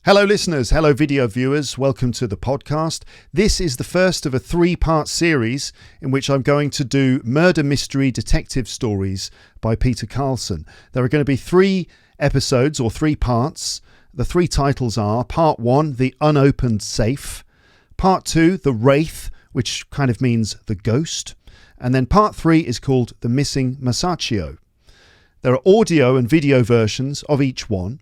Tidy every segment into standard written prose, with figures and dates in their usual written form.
Hello listeners, hello video viewers, welcome to the podcast. This is the first of a three-part series in which I'm going to do murder mystery detective stories by Peter Carlson. There are going to be 3 episodes or 3 parts. The 3 titles are Part 1, The Unopened Safe, Part 2, The Wraith, which kind of means the ghost, and then Part 3 is called The Missing Masaccio. There are audio and video versions of each one,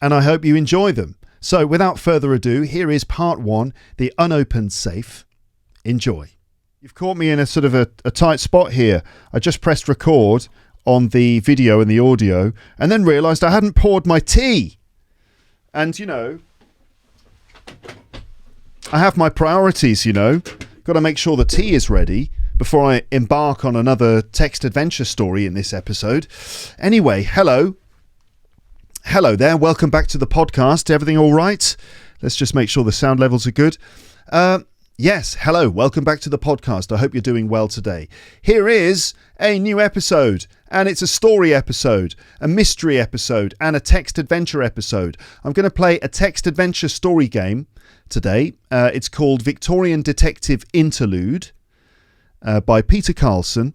and I hope you enjoy them. So without further ado, here is part 1, The Unopened Safe. Enjoy. You've caught me in a sort of a tight spot here. I just pressed record on the video and the audio and then realised I hadn't poured my tea. And, you know, I have my priorities, you know. Got to make sure the tea is ready before I embark on another text adventure story in this episode. Anyway, hello. Hello there, welcome back to the podcast. Everything all right? Let's just make sure the sound levels are good. Yes, hello, welcome back to the podcast. I hope you're doing well today. Here is a new episode, and it's a story episode, a mystery episode, and a text adventure episode. I'm going to play a text adventure story game today. It's called Victorian Detective Interlude by Peter Carlson.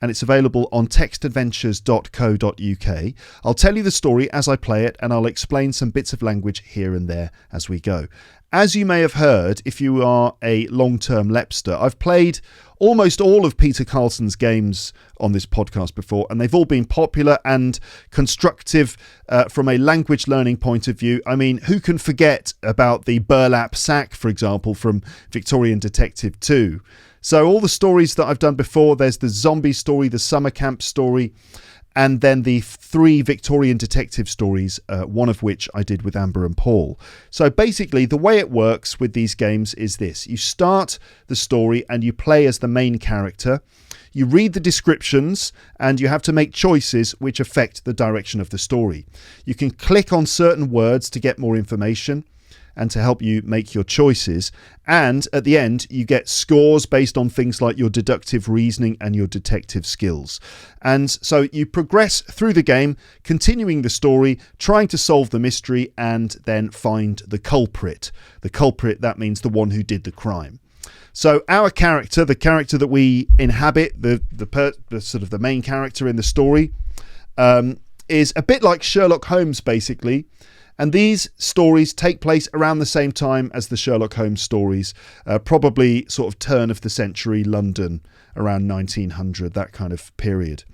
And it's available on textadventures.co.uk. I'll tell you the story as I play it, and I'll explain some bits of language here and there as we go. As you may have heard, if you are a long-term Lepster, I've played almost all of Peter Carlson's games on this podcast before, and they've all been popular and constructive from a language learning point of view. I mean, who can forget about the burlap sack, for example, from Victorian Detective 2? So all the stories that I've done before, there's the zombie story, the summer camp story, and then the 3 Victorian detective stories, one of which I did with Amber and Paul. So basically, the way it works with these games is this. You start the story and you play as the main character. You read the descriptions and you have to make choices which affect the direction of the story. You can click on certain words to get more information and to help you make your choices. And at the end, you get scores based on things like your deductive reasoning and your detective skills. And so you progress through the game, continuing the story, trying to solve the mystery, and then find the culprit. The culprit, that means the one who did the crime. So our character, the character that we inhabit, the sort of the main character in the story, is a bit like Sherlock Holmes, basically. And these stories take place around the same time as the Sherlock Holmes stories, probably sort of turn of the century London, around 1900, that kind of period.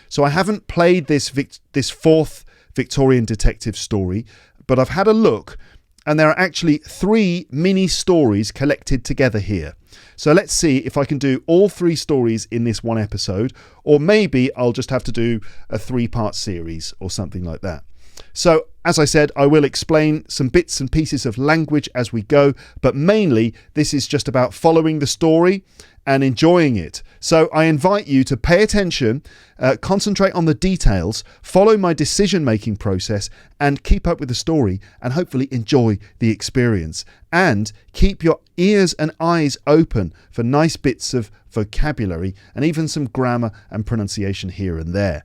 So I haven't played this 4th Victorian detective story, but I've had a look, and there are actually 3 mini stories collected together here. So let's see if I can do all 3 stories in this one episode, or maybe I'll just have to do a 3-part series or something like that. So, as I said, I will explain some bits and pieces of language as we go, but mainly this is just about following the story and enjoying it. So I invite you to pay attention, concentrate on the details, follow my decision-making process, and keep up with the story and hopefully enjoy the experience. And keep your ears and eyes open for nice bits of vocabulary and even some grammar and pronunciation here and there.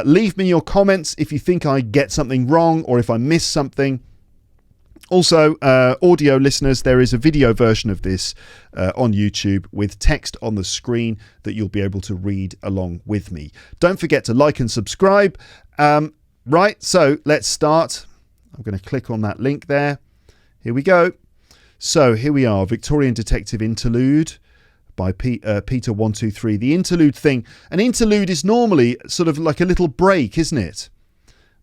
Leave me your comments if you think I get something wrong or if I miss something. Also, audio listeners, there is a video version of this on YouTube with text on the screen that you'll be able to read along with me. Don't forget to like and subscribe. Right, so let's start. I'm going to click on that link there. Here we go. So here we are, Victorian Detective Interlude by Peter 123. The interlude thing. An interlude is normally sort of like a little break, isn't it?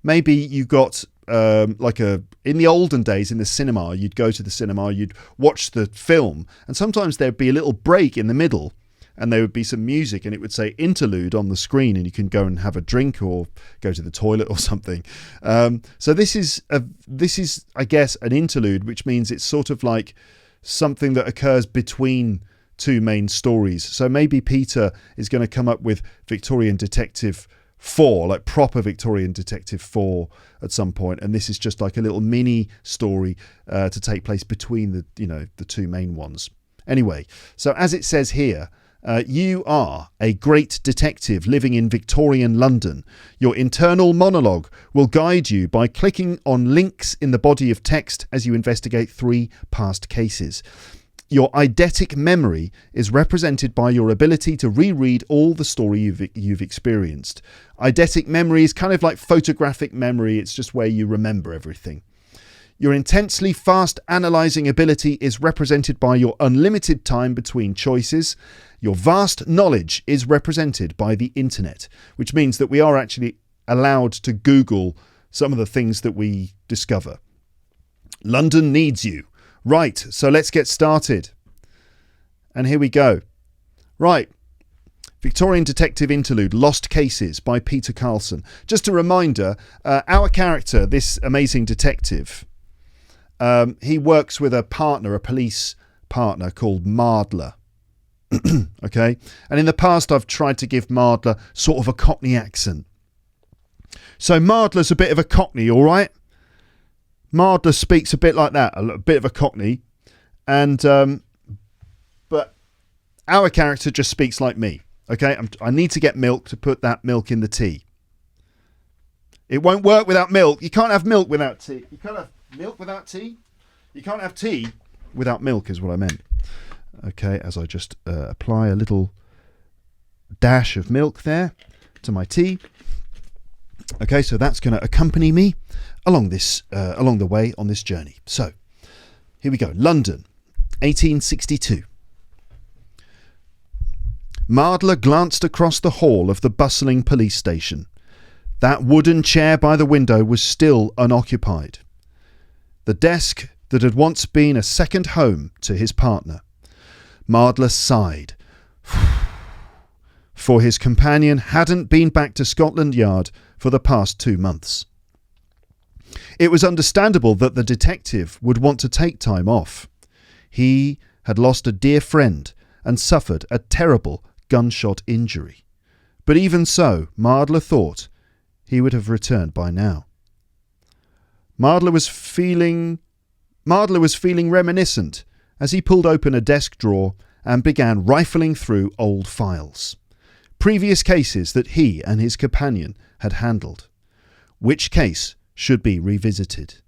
Maybe you got in the olden days in the cinema, you'd go to the cinema, you'd watch the film, and sometimes there'd be a little break in the middle and there would be some music and it would say interlude on the screen and you can go and have a drink or go to the toilet or something. So this is, I guess, an interlude, which means it's sort of like something that occurs between 2 main stories. So maybe Peter is going to come up with Victorian Detective 4, like proper Victorian Detective 4 at some point, and this is just like a little mini story to take place between the 2 main ones. Anyway, so as it says here, You are a great detective living in Victorian London. Your internal monologue will guide you by clicking on links in the body of text as you investigate 3 past cases. Your eidetic memory is represented by your ability to reread all the story you've experienced. Eidetic memory is kind of like photographic memory. It's just where you remember everything. Your intensely fast analysing ability is represented by your unlimited time between choices. Your vast knowledge is represented by the internet, which means that we are actually allowed to Google some of the things that we discover. London needs you. Right, so let's get started. And here we go. Right. Victorian Detective Interlude, Lost Cases by Peter Carlson. Just a reminder, our character, this amazing detective, he works with a partner, a police partner called Mardler. Okay? And in the past, I've tried to give Mardler sort of a Cockney accent. So Mardler's a bit of a Cockney, all right? Mardler speaks a bit like that, a bit of a Cockney, and but our character just speaks like me. Okay, I need to get milk to put that milk in the tea. It won't work without milk. You can't have milk without tea. You can't have milk without tea. You can't have tea without milk, is what I meant. Okay, as I just apply a little dash of milk there to my tea. Okay, so that's going to accompany me along the way on this journey. So, here we go. London, 1862. Mardler glanced across the hall of the bustling police station. That wooden chair by the window was still unoccupied. The desk that had once been a second home to his partner. Mardler sighed, for his companion hadn't been back to Scotland Yard for the past 2 months. It was understandable that the detective would want to take time off. He had lost a dear friend and suffered a terrible gunshot injury. But even so, Mardler thought he would have returned by now. Mardler was feeling reminiscent as he pulled open a desk drawer and began rifling through old files. Previous cases that he and his companion had handled. Which case should be revisited?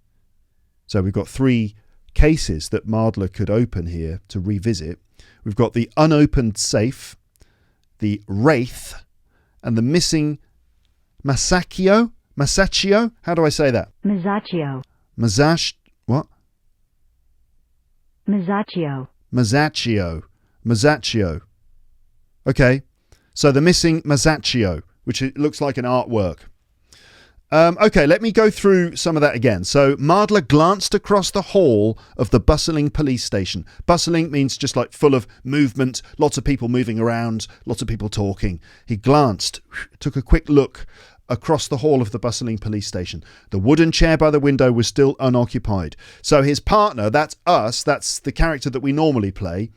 So we've got 3 cases that Mardler could open here to revisit. We've got the unopened safe, the wraith, and the missing Masaccio? How do I say that? Masaccio. What? Masaccio. Okay. So the missing Masaccio, which it looks like an artwork. Okay, let me go through some of that again. So Mardler glanced across the hall of the bustling police station. Bustling means just like full of movement, lots of people moving around, lots of people talking. He glanced, took a quick look across the hall of the bustling police station. The wooden chair by the window was still unoccupied. So his partner, that's us, that's the character that we normally play,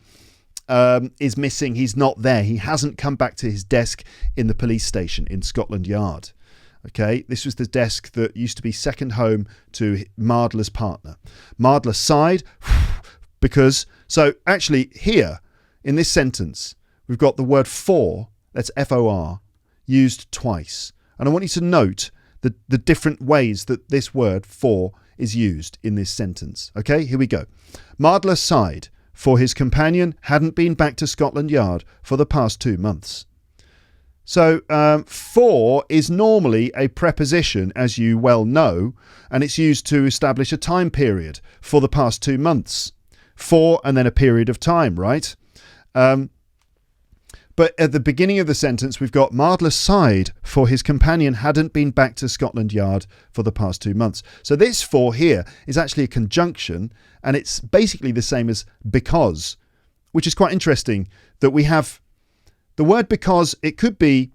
is missing. He's not there. He hasn't come back to his desk in the police station in Scotland Yard. Okay, this was the desk that used to be second home to Mardler's partner. Mardler sighed because, so actually here in this sentence, we've got the word for, that's F-O-R, used twice. And I want you to note the different ways that this word for is used in this sentence. Okay, here we go. Mardler sighed, for his companion hadn't been back to Scotland Yard for the past 2 months. So for is normally a preposition, as you well know, and it's used to establish a time period for the past 2 months. For and then a period of time, right? But at the beginning of the sentence, we've got Mardler sighed for his companion hadn't been back to Scotland Yard for the past 2 months. So this for here is actually a conjunction, and it's basically the same as because, which is quite interesting that we have the word because. It could be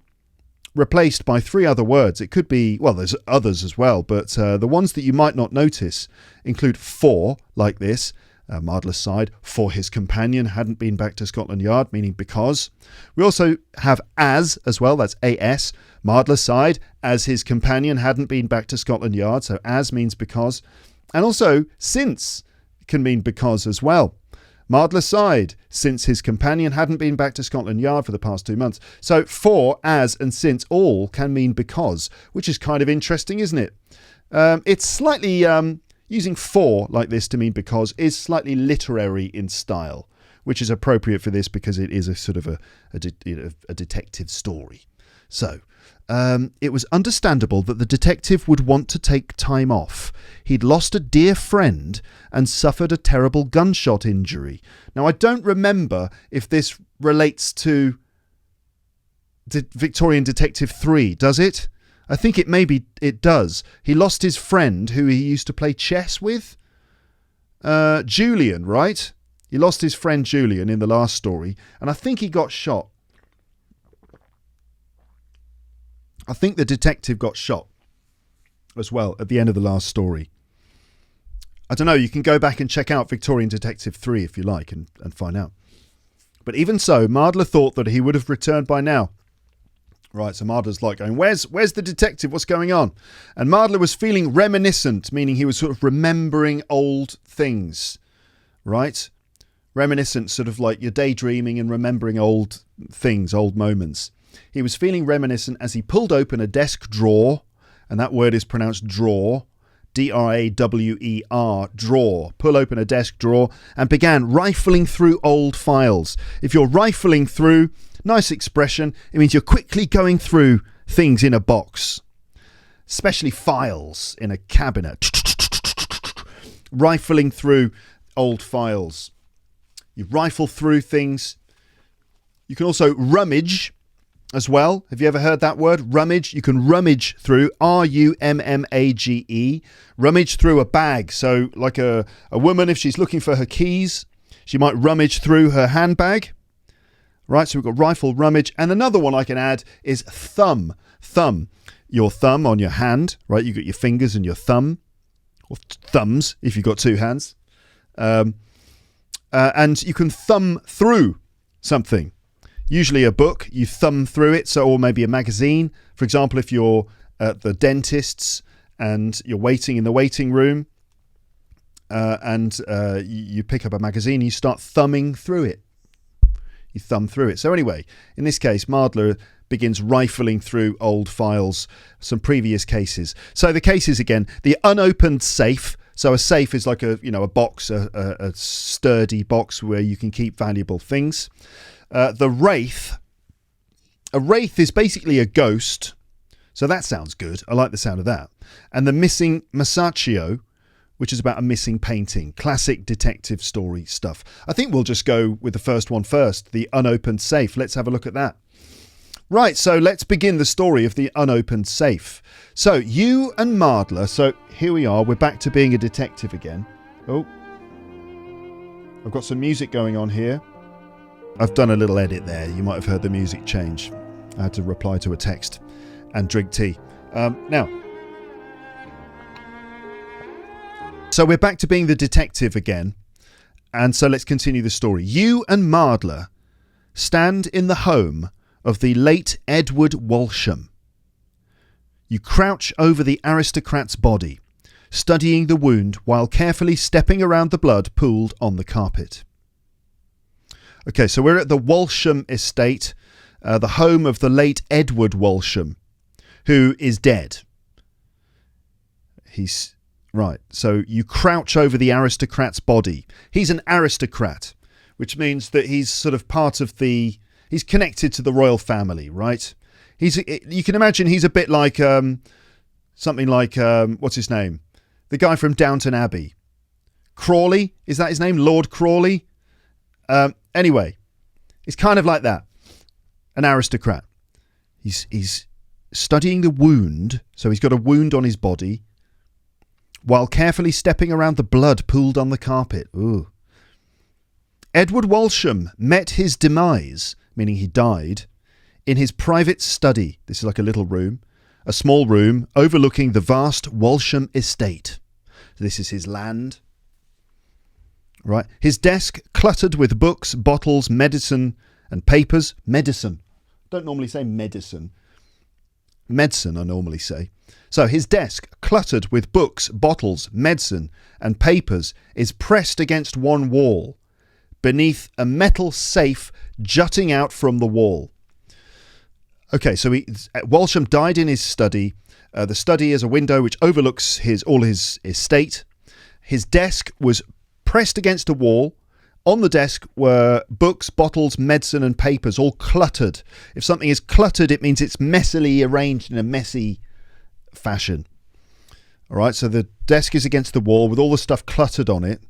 replaced by 3 other words. It could be, well, there's others as well, but the ones that you might not notice include for, like this. Mardler sighed, for his companion hadn't been back to Scotland Yard, meaning because. We also have as well, that's as. Mardler sighed as his companion hadn't been back to Scotland Yard, so as means because. And also since can mean because as well. Mardler sighed, since his companion hadn't been back to Scotland Yard for the past 2 months. So for, as, and since all can mean because, which is kind of interesting, isn't it? It's slightly, using for like this to mean because is slightly literary in style, which is appropriate for this because it is a sort of a detective story. So, it was understandable that the detective would want to take time off. He'd lost a dear friend and suffered a terrible gunshot injury. Now, I don't remember if this relates to Victorian Detective 3, does it? I think it does. He lost his friend who he used to play chess with. Julian, right? He lost his friend Julian in the last story, and I think he got shot. I think the detective got shot as well at the end of the last story. I don't know, you can go back and check out Victorian Detective 3 if you like and find out. But even so, Mardler thought that he would have returned by now. Right, so Mardler's like going, where's the detective? What's going on? And Mardler was feeling reminiscent, meaning he was sort of remembering old things, right? Reminiscent, sort of like you're daydreaming and remembering old things, old moments. He was feeling reminiscent as he pulled open a desk drawer, and that word is pronounced drawer, D-R-A-W-E-R, drawer. Pull open a desk drawer and began rifling through old files. If you're rifling through, nice expression, it means you're quickly going through things in a box, especially files in a cabinet. Rifling through old files. You rifle through things. You can also rummage as well. Have you ever heard that word? Rummage. You can rummage through, R-U-M-M-A-G-E. Rummage through a bag. So like a woman, if she's looking for her keys, she might rummage through her handbag. Right, so we've got rifle, rummage. And another one I can add is thumb. Thumb. Your thumb on your hand, right? You've got your fingers and your thumb. Or thumbs, if you've got two hands. And you can thumb through something. Usually a book, you thumb through it, or maybe a magazine. For example, if you're at the dentist's and you're waiting in the waiting room and you pick up a magazine, you start thumbing through it. You thumb through it. So anyway, in this case, Mardler begins rifling through old files, some previous cases. So the cases again, the unopened safe. So a safe is like a box, a sturdy box where you can keep valuable things. The wraith. A wraith is basically a ghost. So that sounds good. I like the sound of that. And the missing Masaccio, which is about a missing painting. Classic detective story stuff. I think we'll just go with the first one first. The unopened safe. Let's have a look at that. Right, so let's begin the story of the unopened safe. So you and Mardler. So here we are. We're back to being a detective again. Oh, I've got some music going on here. I've done a little edit there. You might have heard the music change. I had to reply to a text and drink tea. Now, so we're back to being the detective again. And so let's continue the story. You and Mardler stand in the home of the late Edward Walsham. You crouch over the aristocrat's body, studying the wound while carefully stepping around the blood pooled on the carpet. Okay, so we're at the Walsham estate, the home of the late Edward Walsham, who is dead. He's right. So you crouch over the aristocrat's body. He's an aristocrat, which means that he's sort of part of the. He's connected to the royal family, right? You can imagine he's a bit like something like what's his name? The guy from Downton Abbey, Crawley. Is that his name? Lord Crawley. Anyway, it's kind of like that. An aristocrat. He's studying the wound. So he's got a wound on his body while carefully stepping around the blood pooled on the carpet. Ooh. Edward Walsham met his demise, meaning he died, in his private study. This is like a little room. A small room overlooking the vast Walsham estate. This is his land. Right. His desk cluttered with books, bottles, medicine and papers. Medicine. Don't normally say medicine. Medicine, I normally say. So his desk, cluttered with books, bottles, medicine and papers, is pressed against one wall. beneath a metal safe jutting out from the wall. Okay, so Walsham died in his study. The study is a window which overlooks all his estate. His desk was pressed against a wall. On the desk were books, bottles, medicine and papers, all cluttered. If something is cluttered, it means it's messily arranged in a messy fashion. All right, so the desk is against the wall with all the stuff cluttered on it.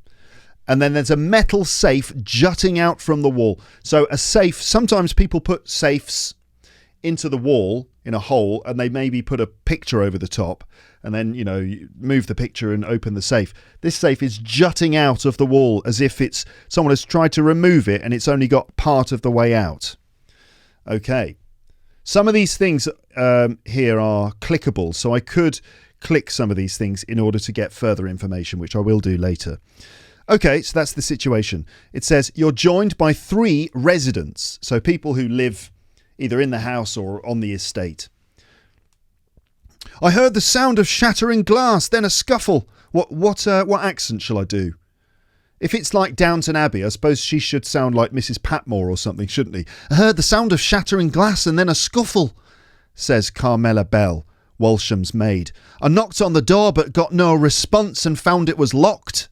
And then there's a metal safe jutting out from the wall. So a safe, sometimes people put safes into the wall in a hole and they maybe put a picture over the top and then, you move the picture and open the safe. This safe is jutting out of the wall as if someone has tried to remove it and it's only got part of the way out. Okay. Some of these things here are clickable, so I could click some of these things in order to get further information, which I will do later. Okay, so that's the situation. It says you're joined by 3 residents, so people who live either in the house or on the estate. I heard the sound of shattering glass, then a scuffle. What accent shall I do? If it's like Downton Abbey, I suppose she should sound like Mrs. Patmore or something, shouldn't he? I heard the sound of shattering glass and then a scuffle, says Carmela Bell, Walsham's maid. I knocked on the door but got no response and found it was locked.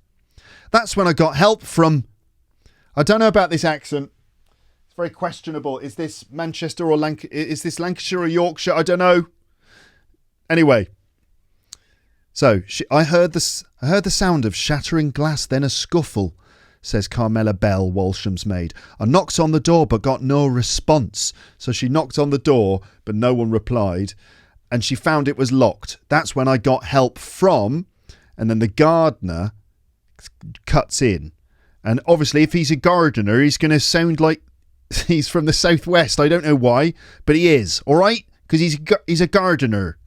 That's when I got help from... I don't know about this accent. It's very questionable. Is this Manchester or is this Lancashire or Yorkshire? I don't know. Anyway, so I heard the sound of shattering glass, then a scuffle, says Carmela Bell, Walsham's maid. I knocked on the door but got no response. So she knocked on the door but no one replied, and she found it was locked. That's when I got help from, and then the gardener cuts in, and obviously if he's a gardener, he's going to sound like he's from the southwest. I don't know why, but he is, all right, because he's a gardener.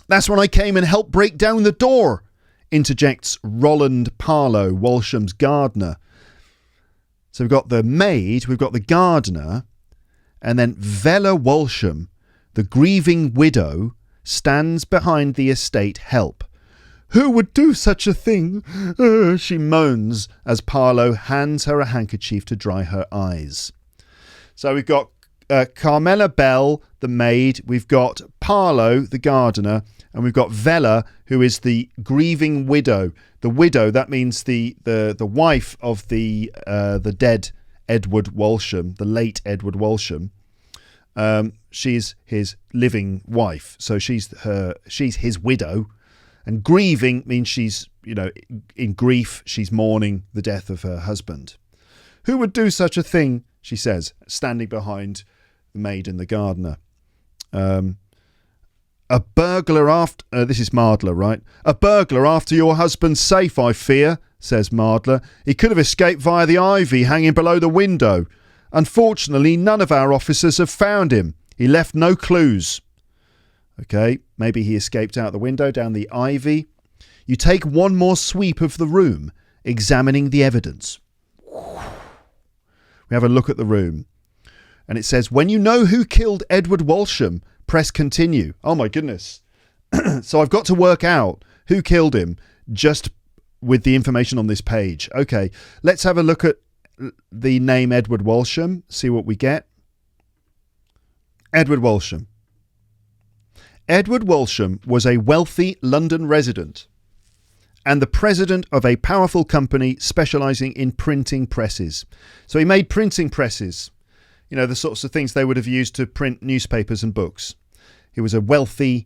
That's when I came and helped break down the door, interjects Roland Parlow, Walsham's gardener. So we've got the maid, we've got the gardener, and then Vella Walsham, the grieving widow, stands behind the estate help. Who would do such a thing? She moans as Parlow hands her a handkerchief to dry her eyes. So we've got Carmela Bell, the maid. We've got Parlow, the gardener. And we've got Vella, who is the grieving widow. The widow, that means the wife of the dead Edward Walsham, the late Edward Walsham. She's his living wife. So she's his widow. And grieving means she's, in grief, she's mourning the death of her husband. Who would do such a thing, she says, standing behind the maid and the gardener. A burglar after... this is Mardler, right? A burglar after your husband's safe, I fear, says Mardler. He could have escaped via the ivy hanging below the window. Unfortunately, none of our officers have found him. He left no clues. Okay, maybe he escaped out the window down the ivy. You take one more sweep of the room, examining the evidence. We have a look at the room. And it says, when you know who killed Edward Walsham, press continue. Oh my goodness. So I've got to work out who killed him just with the information on this page. Okay, let's have a look at the name Edward Walsham, see what we get. Edward Walsham. Edward Walsham was a wealthy London resident and the president of a powerful company specialising in printing presses. So he made printing presses, the sorts of things they would have used to print newspapers and books. He was a wealthy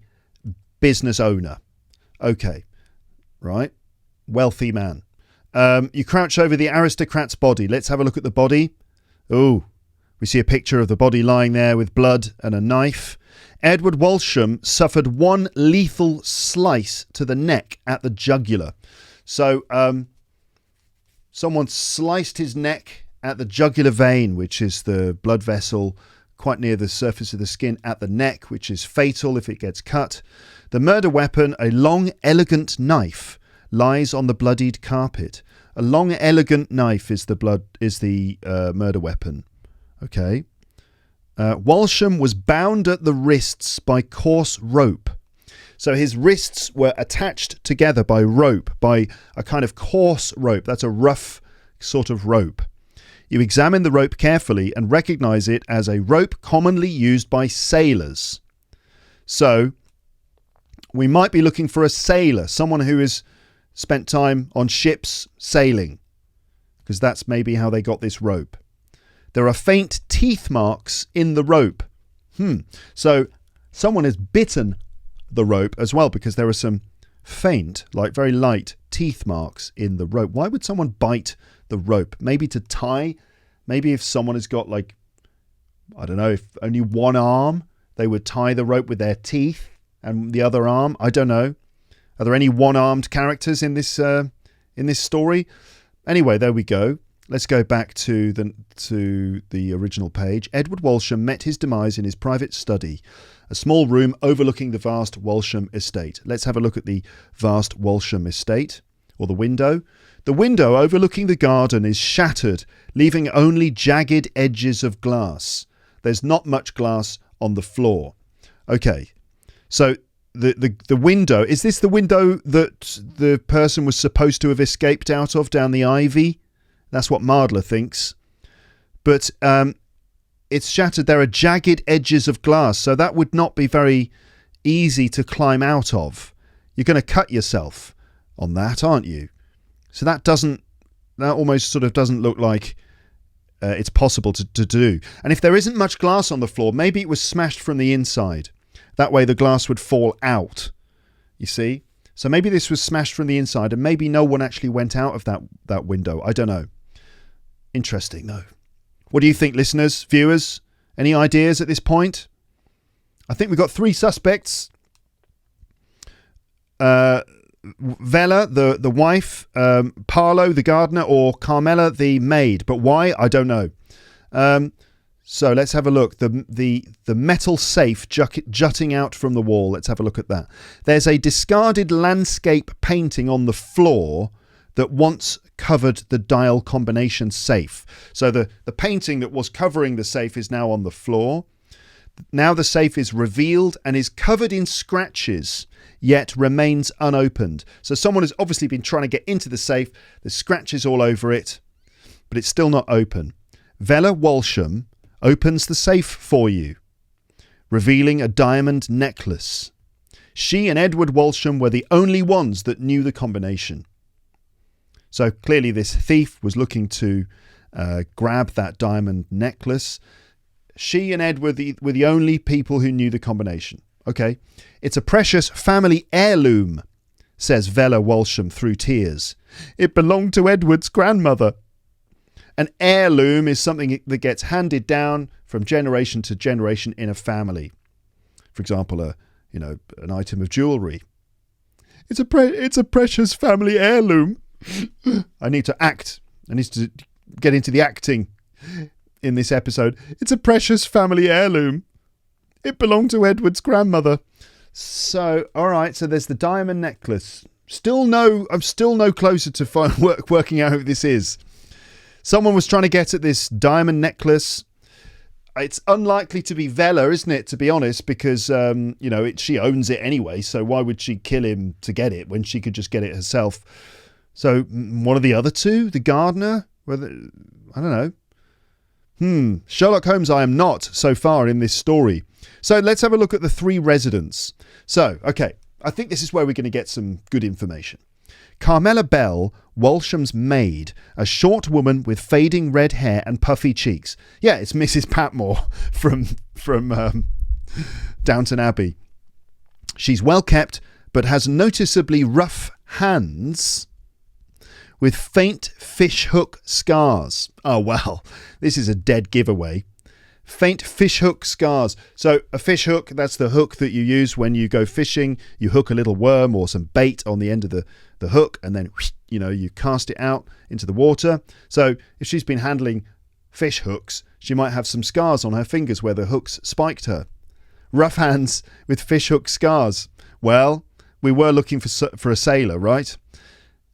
business owner. Okay, right, wealthy man. You crouch over the aristocrat's body. Let's have a look at the body. Oh, we see a picture of the body lying there with blood and a knife. Edward Walsham suffered one lethal slice to the neck at the jugular. So someone sliced his neck at the jugular vein, which is the blood vessel quite near the surface of the skin at the neck, which is fatal if it gets cut. The murder weapon, a long, elegant knife, lies on the bloodied carpet. A long, elegant knife is the murder weapon. Okay. Walsham was bound at the wrists by coarse rope. So his wrists were attached together by rope, by a kind of coarse rope. That's a rough sort of rope. You examine the rope carefully and recognize it as a rope commonly used by sailors. So we might be looking for a sailor, someone who has spent time on ships sailing, because that's maybe how they got this rope. There are faint teeth marks in the rope. So someone has bitten the rope as well, because there are some faint, like very light teeth marks in the rope. Why would someone bite the rope? Maybe to tie. Maybe if someone has got, like, I don't know, if only one arm, they would tie the rope with their teeth and the other arm. I don't know. Are there any one-armed characters in this story? Anyway, there we go. Let's go back to the original page. Edward Walsham met his demise in his private study, a small room overlooking the vast Walsham estate. Let's have a look at the vast Walsham estate, or the window. The window overlooking the garden is shattered, leaving only jagged edges of glass. There's not much glass on the floor. Okay, so the window, is this the window that the person was supposed to have escaped out of down the ivy? That's what Mardler thinks. But it's shattered. There are jagged edges of glass, so that would not be very easy to climb out of. You're going to cut yourself on that, aren't you? So that almost sort of doesn't look like it's possible to do. And if there isn't much glass on the floor, maybe it was smashed from the inside. That way the glass would fall out, you see? So maybe this was smashed from the inside, and maybe no one actually went out of that window. I don't know. Interesting, though. What do you think, listeners, viewers? Any ideas at this point? I think we've got 3 suspects. Vela, the wife, Parlo, the gardener, or Carmela, the maid. But why? I don't know. So let's have a look. The metal safe jutting out from the wall. Let's have a look at that. There's a discarded landscape painting on the floor that once covered the dial combination safe. So the painting that was covering the safe is now on the floor. Now the safe is revealed and is covered in scratches, yet remains unopened. So someone has obviously been trying to get into the safe. There's scratches all over it, but it's still not open. Vela Walsham opens the safe for you, revealing a diamond necklace. She and Edward Walsham were the only ones that knew the combination. So clearly this thief was looking to grab that diamond necklace. She and Ed were the only people who knew the combination. Okay. It's a precious family heirloom, says Vela Walsham through tears. It belonged to Edward's grandmother. An heirloom is something that gets handed down from generation to generation in a family. For example, an item of jewellery. It's a precious family heirloom. I need to act. I need to get into the acting in this episode. It's a precious family heirloom. It belonged to Edward's grandmother. So, all right. So there's the diamond necklace. I'm still no closer to working out who this is. Someone was trying to get at this diamond necklace. It's unlikely to be Vela, isn't it, to be honest, because, she owns it anyway. So why would she kill him to get it when she could just get it herself? So one of the other two, the gardener, I don't know. Sherlock Holmes, I am not so far in this story. So let's have a look at the 3 residents. So, okay, I think this is where we're going to get some good information. Carmela Bell, Walsham's maid, a short woman with fading red hair and puffy cheeks. Yeah, it's Mrs. Patmore from Downton Abbey. She's well kept, but has noticeably rough hands with faint fishhook scars. Oh, well, this is a dead giveaway. Faint fishhook scars. So a fishhook, that's the hook that you use when you go fishing. You hook a little worm or some bait on the end of the hook, and then, you cast it out into the water. So if she's been handling fish hooks, she might have some scars on her fingers where the hooks spiked her. Rough hands with fishhook scars. Well, we were looking for a sailor, right?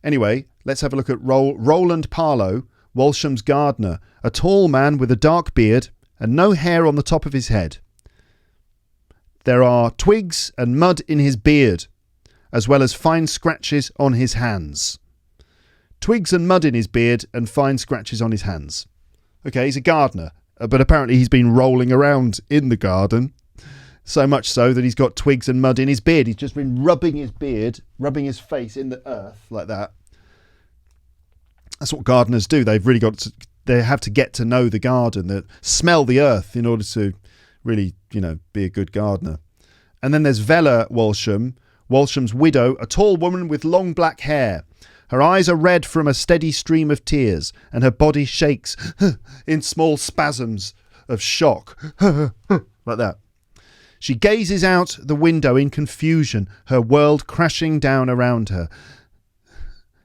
Anyway, let's have a look at Roland Parlow, Walsham's gardener, a tall man with a dark beard and no hair on the top of his head. There are twigs and mud in his beard, as well as fine scratches on his hands. Twigs and mud in his beard and fine scratches on his hands. Okay, he's a gardener, but apparently he's been rolling around in the garden, so much so that he's got twigs and mud in his beard. He's just been rubbing his beard, rubbing his face in the earth like that. That's what gardeners do. They've really got to, they have to get to know the garden, smell the earth in order to really, be a good gardener. And then there's Vella Walsham, Walsham's widow, a tall woman with long black hair. Her eyes are red from a steady stream of tears, and her body shakes in small spasms of shock, like that. She gazes out the window in confusion, her world crashing down around her.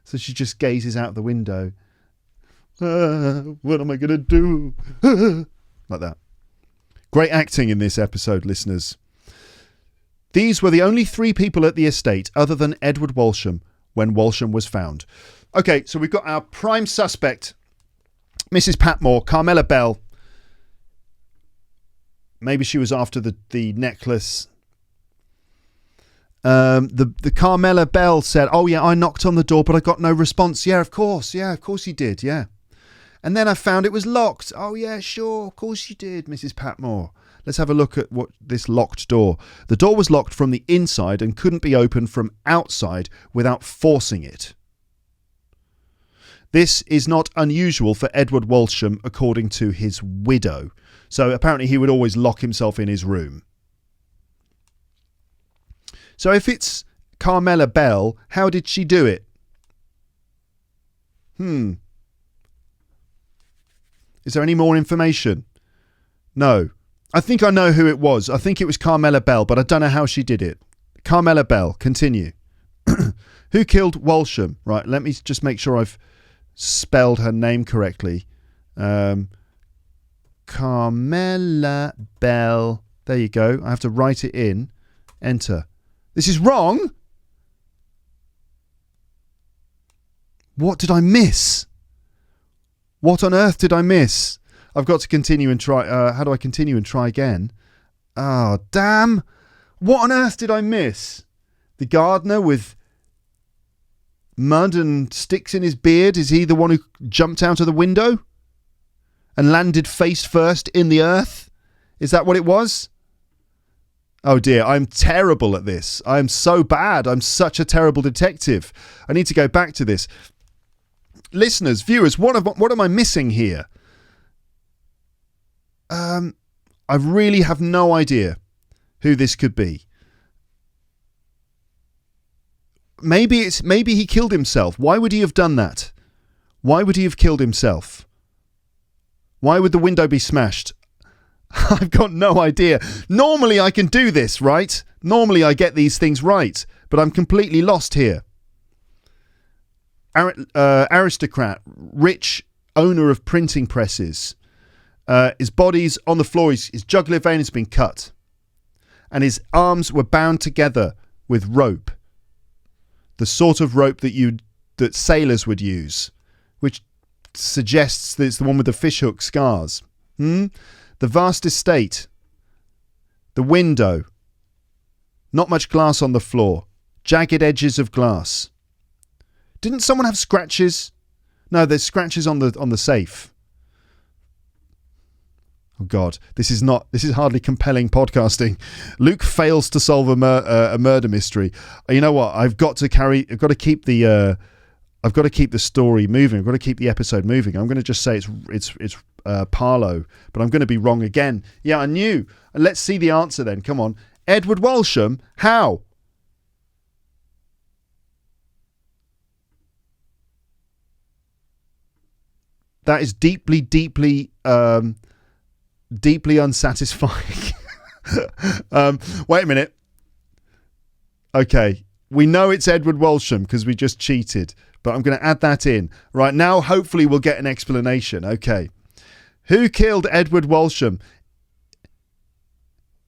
So she just gazes out the window. What am I going to do? Like that. Great acting in this episode, listeners. These were the only 3 people at the estate other than Edward Walsham when Walsham was found. Okay, so we've got our prime suspect, Mrs. Patmore, Carmela Bell. Maybe she was after the necklace. The Carmela Bell said, "Oh yeah, I knocked on the door, but I got no response." Yeah, of course you did. Yeah. And then I found it was locked. Oh yeah, sure, of course you did, Mrs. Patmore. Let's have a look at what this locked door. The door was locked from the inside and couldn't be opened from outside without forcing it. This is not unusual for Edward Walsham, according to his widow. So apparently he would always lock himself in his room. So if it's Carmela Bell, how did she do it? Is there any more information? No. I think I know who it was. I think it was Carmela Bell, but I don't know how she did it. Carmela Bell, continue. Who killed Walsham? Right, let me just make sure I've spelled her name correctly. Carmela Bell. There you go. I have to write it in. Enter. This is wrong. What did I miss? What on earth did I miss? I've got to continue and try. How do I continue and try again? Oh, damn. What on earth did I miss? The gardener with mud and sticks in his beard. Is he the one who jumped out of the window and landed face first in the earth? Is that what it was? Oh dear, I'm terrible at this. I'm so bad. I'm such a terrible detective. I need to go back to this. Listeners, viewers, what am I missing here? I really have no idea who this could be. Maybe he killed himself. Why would he have done that? Why would he have killed himself? Why would the window be smashed? I've got no idea. Normally I can do this, right? Normally I get these things right, but I'm completely lost here. Aristocrat, rich owner of printing presses. His body's on the floor. His jugular vein has been cut, and his arms were bound together with rope, the sort of rope that sailors would use, which suggests that it's the one with the fishhook scars. The vast estate, the window, not much glass on the floor, jagged edges of glass. Didn't someone have scratches? No, there's scratches on the safe. Oh God, this is hardly compelling podcasting. Luke fails to solve a murder mystery. You know what? I've got to keep the story moving. I've got to keep the episode moving. I'm going to just say it's Parlow, but I'm going to be wrong again. Yeah, I knew. Let's see the answer then. Come on, Edward Walsham. How? That is deeply, deeply unsatisfying. Wait a minute. Okay, we know it's Edward Walsham because we just cheated, but I'm going to add that in. Right now, hopefully we'll get an explanation. Okay. Who killed Edward Walsham?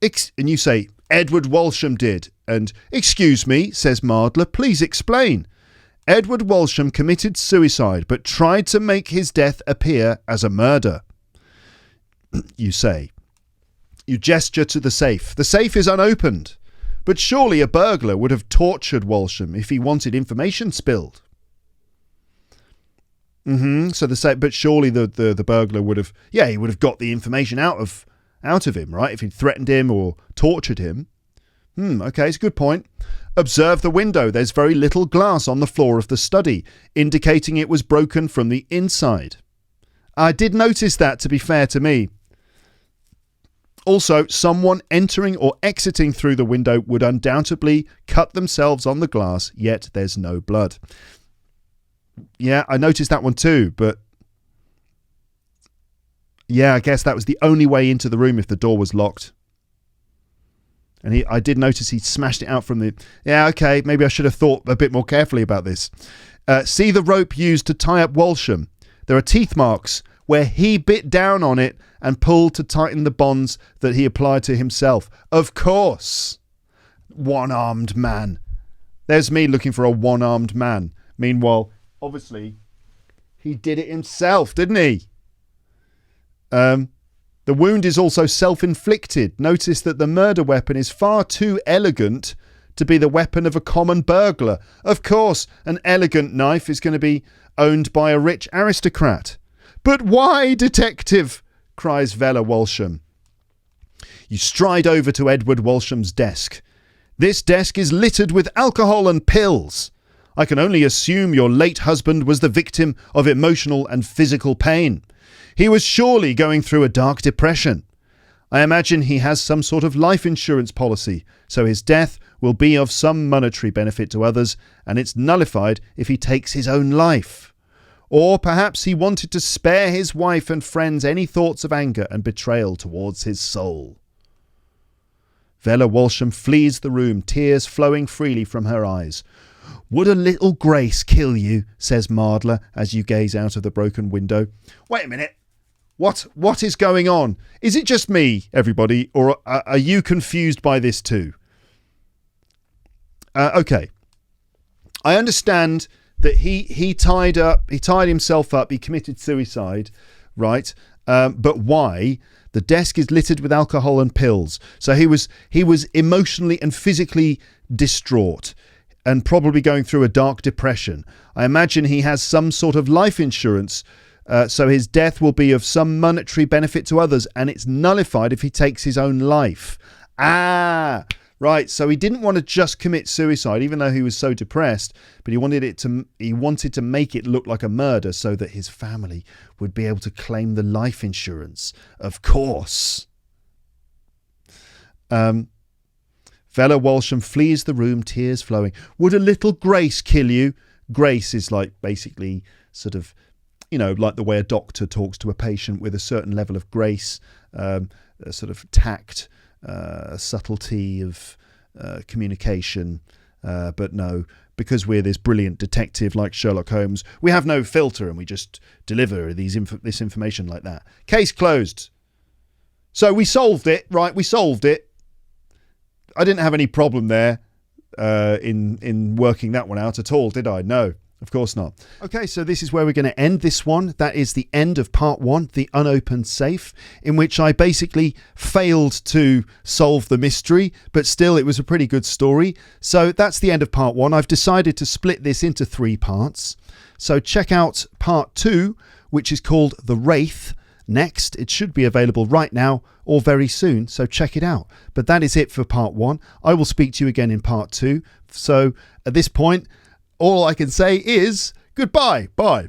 And you say, Edward Walsham did. And, excuse me, says Mardler, please explain. Edward Walsham committed suicide, but tried to make his death appear as a murder. You say. You gesture to the safe. The safe is unopened. But surely a burglar would have tortured Walsham if he wanted information spilled. So but surely the burglar would have, he would have got the information out of him, right? If he'd threatened him or tortured him. Okay, it's a good point. Observe the window. There's very little glass on the floor of the study, indicating it was broken from the inside. I did notice that, to be fair to me. Also, someone entering or exiting through the window would undoubtedly cut themselves on the glass, yet there's no blood. Yeah, I noticed that one too, but I guess that was the only way into the room if the door was locked. And I did notice he smashed it out from the... Yeah, okay, maybe I should have thought a bit more carefully about this. See the rope used to tie up Walsham. There are teeth marks where he bit down on it and pulled to tighten the bonds that he applied to himself. Of course. One-armed man. There's me looking for a one-armed man. Meanwhile, obviously, he did it himself, didn't he? The wound is also self-inflicted. Notice that the murder weapon is far too elegant to be the weapon of a common burglar. Of course, an elegant knife is going to be owned by a rich aristocrat. But why, detective? Cries Vella Walsham. You stride over to Edward Walsham's desk. This desk is littered with alcohol and pills. I can only assume your late husband was the victim of emotional and physical pain. He was surely going through a dark depression. I imagine he has some sort of life insurance policy, so his death will be of some monetary benefit to others, and it's nullified if he takes his own life. Or perhaps he wanted to spare his wife and friends any thoughts of anger and betrayal towards his soul. Vella Walsham flees the room, tears flowing freely from her eyes. Would a little grace kill you, says Mardler, as you gaze out of the broken window. Wait a minute. What is going on? Is it just me, everybody, or are you confused by this too? Okay. I understand that he tied himself up, he committed suicide, right? But why? The desk is littered with alcohol and pills. So he was emotionally and physically distraught and probably going through a dark depression. I imagine he has some sort of life insurance, so his death will be of some monetary benefit to others, and it's nullified if he takes his own life. Right, so he didn't want to just commit suicide, even though he was so depressed, but he wanted to make it look like a murder so that his family would be able to claim the life insurance. Of course. Vella Walsham flees the room, tears flowing. Would a little grace kill you? Grace is like basically sort of, like the way a doctor talks to a patient with a certain level of grace, a sort of tact, subtlety of communication, but no, because we're this brilliant detective like Sherlock Holmes, we have no filter and we just deliver this information like that. Case closed. So we solved it, right? We solved it. I didn't have any problem there in working that one out at all, did I? No. Of course not. Okay, so this is where we're going to end this one. That is the end of part 1, The Unopened Safe, in which I basically failed to solve the mystery, but still it was a pretty good story. So that's the end of part 1. I've decided to split this into 3 parts. So check out part 2, which is called The Wraith. Next, it should be available right now or very soon, so check it out. But that is it for part 1. I will speak to you again in part 2. So at this point, all I can say is goodbye. Bye.